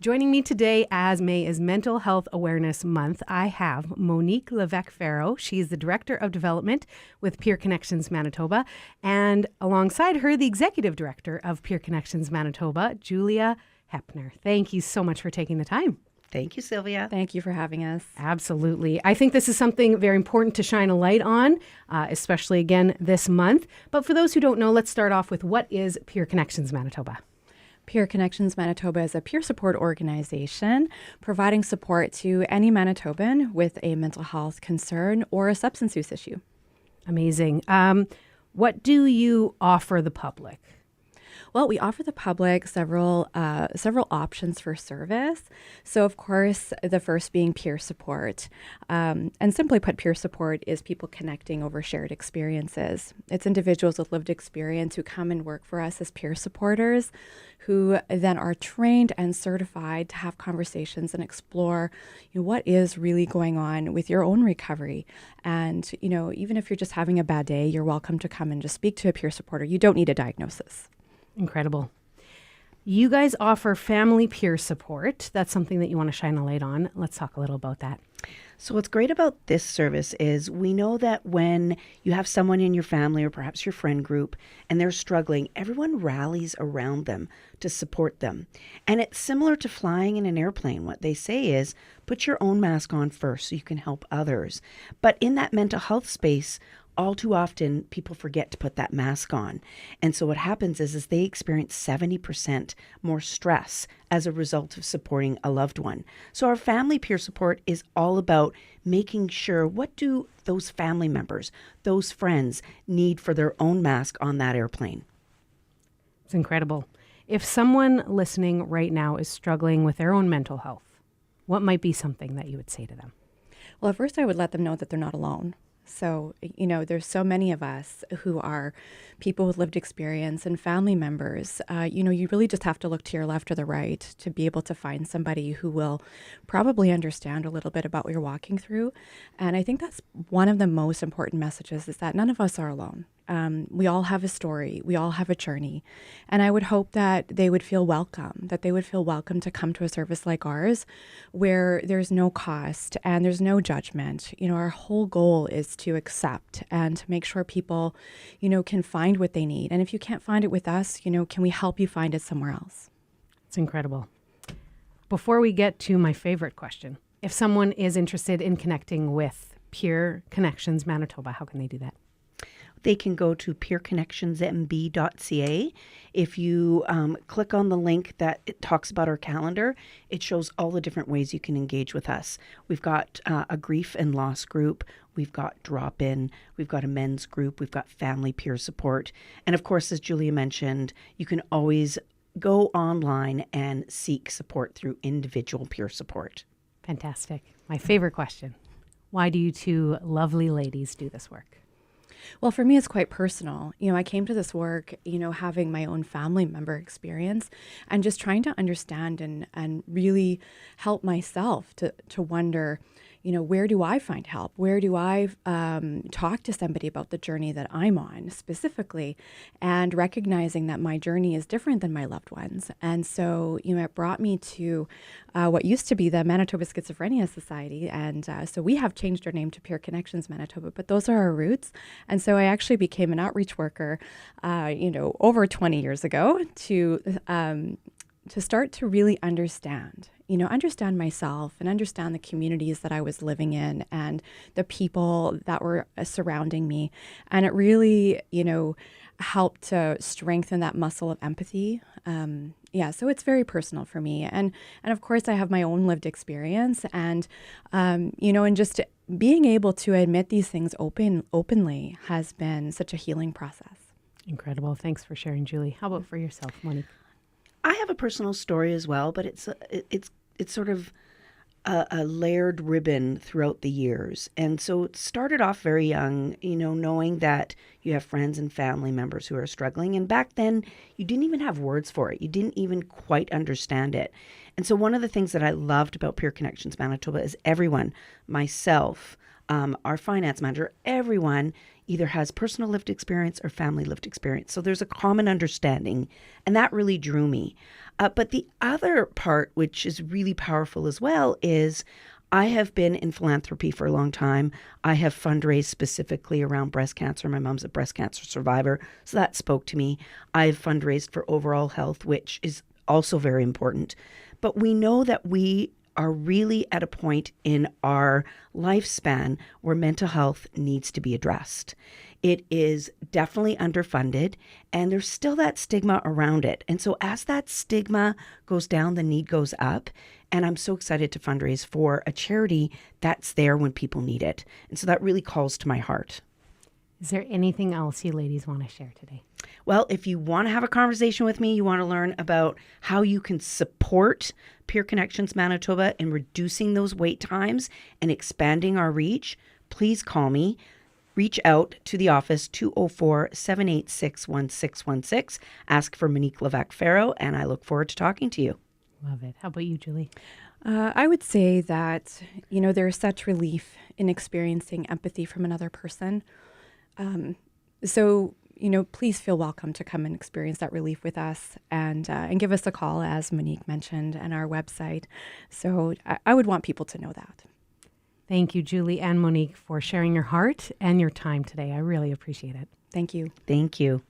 Joining me today, as May is Mental Health Awareness Month, I have Monique Levesque-Pharoah. She's the Director of Development with Peer Connections Manitoba, and alongside her, the Executive Director of Peer Connections Manitoba, Julia Hoeppner. Thank you so much for taking the time. Thank you, Sylvia. Thank you for having us. Absolutely. I think this is something very important to shine a light on, especially again this month. But for those who don't know, let's start off with what is Peer Connections Manitoba? Peer Connections Manitoba is a peer support organization providing support to any Manitoban with a mental health concern or a substance use issue. Amazing. What do you offer the public? Well, we offer the public several options for service. So, of course, the first being peer support. And simply put, peer support is people connecting over shared experiences. It's individuals with lived experience who come and work for us as peer supporters, who then are trained and certified to have conversations and explore what is really going on with your own recovery. And, even if you're just having a bad day, you're welcome to come and just speak to a peer supporter. You don't need a diagnosis. Incredible. You guys offer family peer support. That's something that you want to shine a light on. Let's talk a little about that. So what's great about this service is we know that when you have someone in your family or perhaps your friend group and they're struggling, everyone rallies around them to support them. And it's similar to flying in an airplane. What they say is put your own mask on first so you can help others. But in that mental health space, all too often, people forget to put that mask on. And so what happens is they experience 70% more stress as a result of supporting a loved one. So our family peer support is all about making sure, what do those family members, those friends need for their own mask on that airplane? It's incredible. If someone listening right now is struggling with their own mental health, what might be something that you would say to them? Well, at first I would let them know that they're not alone. So, there's so many of us who are people with lived experience and family members. You really just have to look to your left or the right to be able to find somebody who will probably understand a little bit about what you're walking through. And I think that's one of the most important messages, is that none of us are alone. We all have a story. We all have a journey. And I would hope that they would feel welcome, to come to a service like ours where there's no cost and there's no judgment. Our whole goal is to accept and to make sure people, can find what they need. And if you can't find it with us, can we help you find it somewhere else? It's incredible. Before we get to my favorite question, if someone is interested in connecting with Peer Connections Manitoba, how can they do that? They can go to peerconnectionsmb.ca. If you click on the link that it talks about our calendar, it shows all the different ways you can engage with us. We've got a grief and loss group. We've got drop-in. We've got a men's group. We've got family peer support. And of course, as Julia mentioned, you can always go online and seek support through individual peer support. Fantastic. My favorite question. Why do you two lovely ladies do this work? Well, for me, it's quite personal. I came to this work, having my own family member experience and just trying to understand and really help myself to wonder, where do I find help? Where do I talk to somebody about the journey that I'm on specifically, and recognizing that my journey is different than my loved ones. And so, it brought me to what used to be the Manitoba Schizophrenia Society. And so we have changed our name to Peer Connections Manitoba, but those are our roots. And so I actually became an outreach worker, over 20 years ago to start to really understand myself and understand the communities that I was living in and the people that were surrounding me. And it really, helped to strengthen that muscle of empathy. So it's very personal for me. And of course, I have my own lived experience and just being able to admit these things openly has been such a healing process. Incredible. Thanks for sharing, Julie. How about for yourself, Monique? I have a personal story as well, but it's sort of a layered ribbon throughout the years. And so it started off very young, knowing that you have friends and family members who are struggling. And back then, you didn't even have words for it. You didn't even quite understand it. And so one of the things that I loved about Peer Connections Manitoba is everyone, myself, our finance manager, everyone, either has personal lived experience or family lived experience. So there's a common understanding, and that really drew me. But the other part, which is really powerful as well, is I have been in philanthropy for a long time. I have fundraised specifically around breast cancer. My mom's a breast cancer survivor, so that spoke to me. I've fundraised for overall health, which is also very important. But we know that we are really at a point in our lifespan where mental health needs to be addressed. It is definitely underfunded, and there's still that stigma around it. And so as that stigma goes down, the need goes up. And I'm so excited to fundraise for a charity that's there when people need it. And so that really calls to my heart. Is there anything else you ladies want to share today? Well, if you want to have a conversation with me, you want to learn about how you can support Peer Connections Manitoba in reducing those wait times and expanding our reach, please call me. Reach out to the office, 204-786-1616. Ask for Monique Levesque-Pharoah, and I look forward to talking to you. Love it. How about you, Julie? I would say that, there's such relief in experiencing empathy from another person. So, please feel welcome to come and experience that relief with us and give us a call, as Monique mentioned, and our website. So I would want people to know that. Thank you, Julie and Monique, for sharing your heart and your time today. I really appreciate it. Thank you. Thank you.